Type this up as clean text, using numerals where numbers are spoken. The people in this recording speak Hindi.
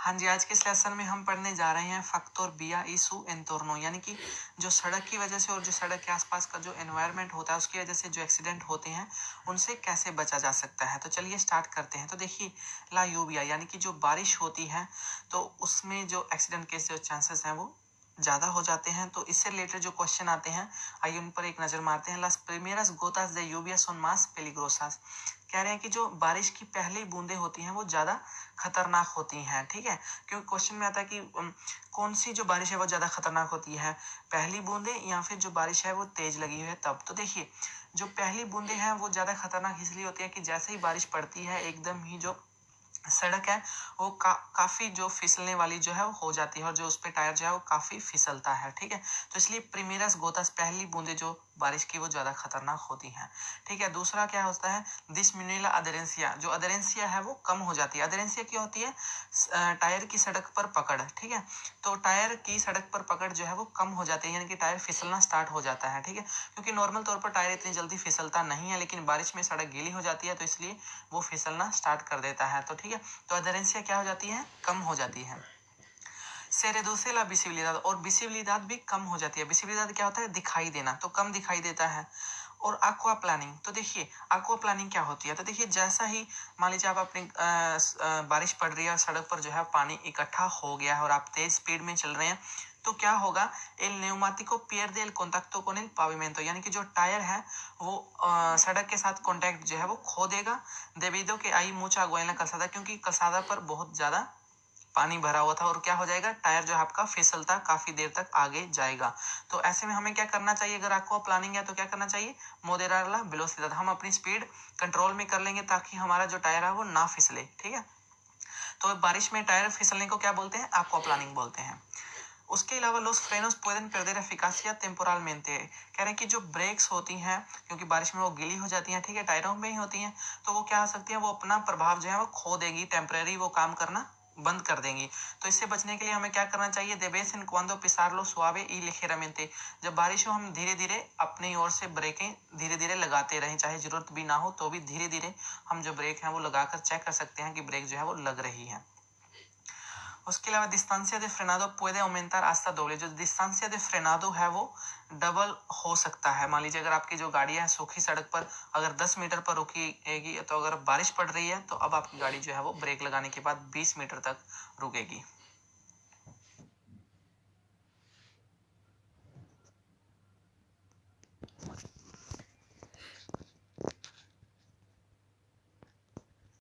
हाँ जी, आज के इस लेसन में हम पढ़ने जा रहे हैं फैक्टर बिया इशू एंटोर्नो, यानी कि जो सड़क की वजह से और जो सड़क के आसपास का जो एनवायरनमेंट होता है उसकी वजह से जो एक्सीडेंट होते हैं उनसे कैसे बचा जा सकता है। तो चलिए स्टार्ट करते हैं। तो देखिए, ला यूबिया यानी कि जो बारिश होती है तो उसमें जो एक्सीडेंट के जो चांसेस हैं वो ज़्यादा हो जाते हैं। तो इससे रिलेटेड जो क्वेश्चन आते हैं आइए उन पर एक नज़र मारते हैं। लास प्रीमेरस गोतास de lluvia son más peligrosas, कह रहे हैं कि जो बारिश की पहली बूंदें होती हैं वो ज़्यादा खतरनाक होती हैं। ठीक है, क्योंकि क्वेश्चन में आता है कि कौन सी जो बारिश है वो ज़्यादा खतरनाक होती है, पहली बूंदें या फिर जो बारिश है वो तेज़ लगी हुई है तब। तो देखिए, जो पहली बूंदें हैं वो ज़्यादा खतरनाक इसलिए होती है कि जैसे ही बारिश पड़ती है एकदम ही जो सड़क है वो काफी जो फिसलने वाली जो है वो हो जाती है और जो उस पे टायर जो है वो काफी फिसलता है। ठीक है, तो इसलिए प्रीमेरस गोतास पहली बूंदे जो बारिश की वो ज्यादा खतरनाक होती हैं। ठीक है, दूसरा क्या होता है, डिसमिनुएला अधेरेंसिया, जो अधेरेंसिया है वो कम हो जाती है। अधेरेंसिया क्या होती है, टायर की सड़क पर पकड़। ठीक है, तो टायर की सड़क पर पकड़ जो है वो कम हो जाती है, यानी कि टायर फिसलना स्टार्ट हो जाता है। ठीक है, क्योंकि नॉर्मल तौर पर टायर इतनी जल्दी फिसलता नहीं है, लेकिन बारिश में सड़क गीली हो जाती है तो इसलिए वो फिसलना स्टार्ट कर देता है। तो ठीक है, तो अधेरेंसिया क्या हो जाती है, कम हो जाती है। से reduce la visibilidad, और विजिबिलिटी भी कम हो जाती है। विजिबिलिटी क्या होता है, दिखाई देना, तो कम दिखाई देता है। और aqua प्लानिंग, तो देखिए aqua प्लानिंग क्या होती है, तो देखिए जैसा ही मान लीजिए आप अपनी बारिश पड़ रही है और सड़क पर जो है पानी इकट्ठा हो गया है और आप तेज स्पीड में चल रहे हैं तो क्या होगा, L न्यूमाटिको pierde el contacto con el pavimento, यानी कि जो टायर है वो सड़क के साथ कांटेक्ट जो है वो खो देगा। debido que hay mucha agua en la calzada, क्योंकि कलसादा पर बहुत ज्यादा पानी भरा हुआ था और क्या हो जाएगा, टायर जो है आपका फिसलता काफी देर तक आगे जाएगा। तो ऐसे में हमें क्या करना चाहिए, अगर आपको प्लानिंग है तो क्या करना चाहिए, मोदेराला वेलोसिटी, हम अपनी स्पीड कंट्रोल में कर लेंगे ताकि हमारा जो टायर है वो ना फिसले। ठीक है, तो बारिश में टायर फिसलने को क्या बोलते हैं, aqua प्लानिंग बोलते हैं। उसके अलावा los frenos pueden perder eficacia temporalmente, कह रहे हैं कि जो ब्रेक्स होती हैं क्योंकि बारिश में वो गीली हो जाती हैं, ठीक है, टायरों में ही होती हैं, तो वो क्या हो सकती है, वो अपना प्रभाव जो है वो खो देगी, टेम्परेरी वो काम करना बंद कर देंगी। तो इससे बचने के लिए हमें क्या करना चाहिए, debes en cuando pisarlo suave y ligeramente, जब बारिश हो हम धीरे धीरे अपनी ओर से ब्रेकें धीरे धीरे लगाते रहें, चाहे जरूरत भी ना हो तो भी धीरे धीरे हम जो ब्रेक है वो लगाकर चेक कर सकते हैं कि ब्रेक जो है वो लग रही है। उसके अलावा distancia de frenado puede aumentar hasta doble, जो distancia de frenado है वो डबल हो सकता है। मान लीजिए अगर आपकी जो गाड़ी है सूखी सड़क पर अगर 10 मीटर पर रुकेगी, तो अगर बारिश पड़ रही है तो अब आपकी गाड़ी जो है वो ब्रेक लगाने के बाद 20 मीटर तक रुकेगी।